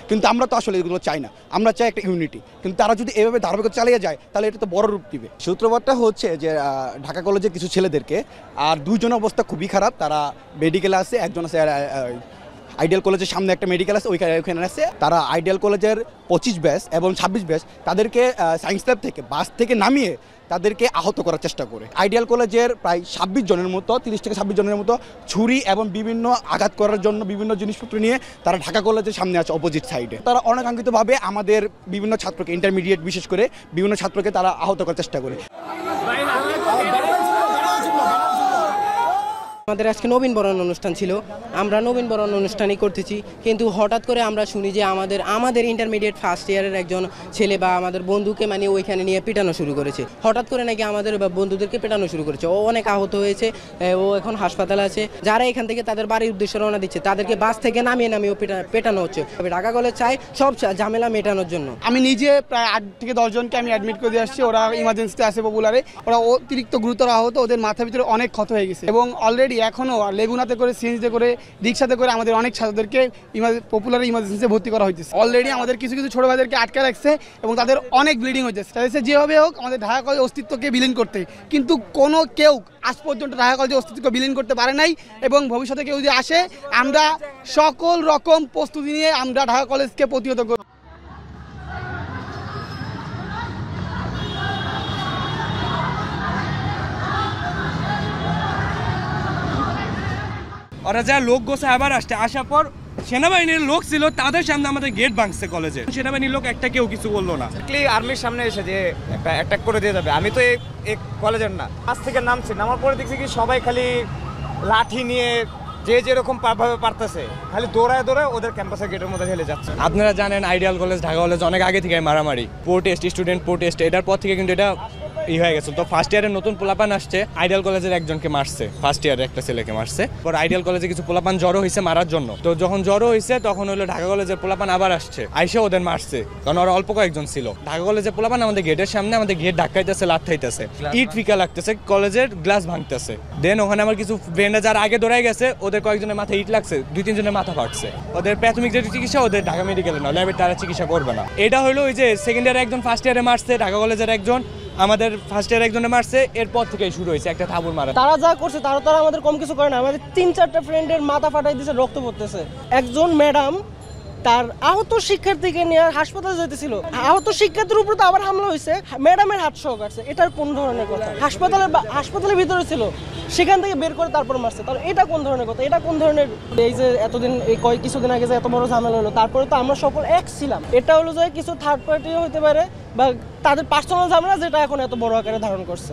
কিন্তু আমরা তো আসলে এগুলো চাই না, আমরা চাই একটা ইউনিটি। কিন্তু তারা যদি এভাবে ধারাবাহিক চালিয়ে যায় তাহলে এটা তো বড় রূপ দিবে। সূত্রপাতটা হচ্ছে যে ঢাকা কলেজের কিছু ছেলেদেরকে, আর দুইজনের অবস্থা খুবই খারাপ, তারা মেডিকেলে আছে, একজন আছে আইডিয়াল কলেজের সামনে একটা মেডিকেল আছে ওইখানে আছে। তারা আইডিয়াল কলেজের 25 ব্যাচ এবং 26 ব্যাচ তাদেরকে সায়েন্স ল্যাব থেকে বাস থেকে নামিয়ে তাদেরকে আহত করার চেষ্টা করে। আইডিয়াল কলেজের প্রায় 26 জনের মতো, 30 থেকে 26 জনের মতো ছুরি এবং বিভিন্ন আঘাত করার জন্য বিভিন্ন জিনিসপত্র নিয়ে তারা ঢাকা কলেজের সামনে আছে অপোজিট সাইডে। তারা অনাকাঙ্ক্ষিতভাবে আমাদের বিভিন্ন ছাত্রকে, ইন্টারমিডিয়েট বিশেষ করে বিভিন্ন ছাত্রকে তারা আহত করার চেষ্টা করে। আমাদের আজকে নবীন বরণ অনুষ্ঠান ছিল, আমরা নবীন বরণ অনুষ্ঠানই করতেছি, কিন্তু হঠাৎ করে আমরা শুনি যে আমাদের ইন্টারমিডিয়েট ফার্স্ট ইয়ারের একজন ছেলে বা আমাদের বন্ধুকে মানে ওইখানে নিয়ে পিটানো শুরু করেছে। হঠাৎ করে নাকি আমাদের বন্ধুদেরকে পেটানো শুরু করেছে। ও অনেক আহত হয়েছে, ও এখন হাসপাতালে আছে। যারা এখান থেকে তাদের বাড়ির উদ্দেশ্যে রওনা দিচ্ছে তাদেরকে বাস থেকে নামিয়ে পেটানো হচ্ছে। ঢাকা কলেজ চাই সব ঝামেলা মেটানোর জন্য। আমি নিজে প্রায় 8 থেকে 10 জনকে আমি অ্যাডমিট করে দিয়ে আসছি। ওরা ইমার্জেন্সিতে আছে পপুলারে, ওরা অতিরিক্ত গুরুতর আহত, ওদের মাথার ভিতরে অনেক ক্ষত হয়ে গেছে এবং অলরেডি এখনও লেগুনাতে করে, সিএনজিতে করে, রিক্সাতে করে আমাদের অনেক ছাত্রদেরকে পপুলার ইমার্জেন্সিতে ভর্তি করা হয়েছে। অলরেডি আমাদের কিছু কিছু ছোটো ভাইদেরকে আটকে রাখছে এবং তাদের অনেক ব্লিডিং হয়েছে। তাদের যেভাবে হোক আমাদের ঢাকা কলেজের অস্তিত্বকে বিলীন করতে, কিন্তু কেউ আজ পর্যন্ত ঢাকা কলেজের অস্তিত্বকে বিলীন করতে পারে নাই। এবং ভবিষ্যতে কেউ যদি আসে, আমরা সকল রকম প্রস্তুতি নিয়ে আমরা ঢাকা কলেজকে প্রতিহত করব। ওরা যা লোক গোছে আবার আসার পর সেনাবাহিনীর লোক ছিল, তাদের সামনে আমাদের গেট ভাঙছে কলেজে। সেনাবাহিনীর লোক একটা কেউ কিছু বললো না। আর্মির সামনে এসে যে একটা অ্যাটাক করে দিয়ে যাবে, আমি তো এই কলেজের না, আজ থেকে নামার পরে দেখছি কি সবাই খালি লাঠি নিয়ে যে যেরকম ভাবে পারতেছে খালি দৌড়ায় ওদের ক্যাম্পাসের গেটের মধ্যে ঢেলে যাচ্ছে। আপনারা জানেন আইডিয়াল কলেজ, ঢাকা কলেজ অনেক আগে থেকে মারামারি, প্রোটেস্ট, স্টুডেন্ট প্রোটেস্ট, এটার পর থেকে কিন্তু এটা হয়ে গেছে। তো ফার্স্ট ইয়ারের নতুন পোলাপান আসছে, আইডিয়াল কলেজের একজনকে মারছে, ফার্স্ট ইয়ারের একটা ছেলেকে মারছে। পর আইডিয়াল কলেজে কিছু পোলাপান জড়ো হয়েছে মারার জন্য। তো যখন জড়ো হয়েছে তখন হলো ঢাকা কলেজের পোলাপান আবার আসছে, আইসে ওদের মারছে, কারণ ওরা অল্প কয়েকজন ছিল। ঢাকা কলেজের পোলাপান আমাদের গেটের সামনে আমাদের গেট ধাক্কাইতেছে, লাথাইতেছে, ইট ফিকা লাগতেছে, কলেজের গ্লাস ভাঙতেছে। দেন ওখানে আমার কিছু ফ্রেন্ডরা যারা আগে দৌড়াই গেছে, ওদের কয়েকজনের মাথায় ইট লাগছে, 2-3 জনের মাথা ফাটছে। ওদের প্রাথমিক যে চিকিৎসা ওদের ঢাকা মেডিকেলে না, ল্যাবে তারা চিকিৎসা করবে না। এটা হলো ওই যে সেকেন্ড ইয়ারে একজন ফার্স্ট ইয়ারে মারছে, ঢাকা কলেজের একজন আমাদের ফার্স্ট ইয়ার একজনে মারছে, এরপর থেকেই শুরু হয়েছে একটা থাবুর মারা। তারা যা করছে তারা আমাদের কম কিছু করে না, আমাদের 3-4টা ফ্রেন্ডের মাথা ফাটাই দিয়েছে, রক্ত পড়তেছে। একজন ম্যাডাম তার আহত শিক্ষার্থীকে নিয়ে হাসপাতালে যেতেছিল, আহত শিক্ষার্থীর উপর তো আবার হামলা হয়েছে, ম্যাডামের হাত সহ কাটছে। এটার কোন ধরনের কথা? হাসপাতালের ভিতরে ছিল, সেখান থেকে বের করে তারপর মারছে, তাহলে এটা কোন ধরনের কথা? এটা কোন ধরনের? এই যে এতদিন কিছুদিন আগে যে এত বড় ঝামেলা হলো, তারপরে তো আমরা সকল এক ছিলাম। এটা হলো যে কিছু থার্ড পার্টিও হতে পারে বা তাদের পার্সোনাল ঝামেলা, যেটা এখন এত বড় আকারে ধারণ করছে।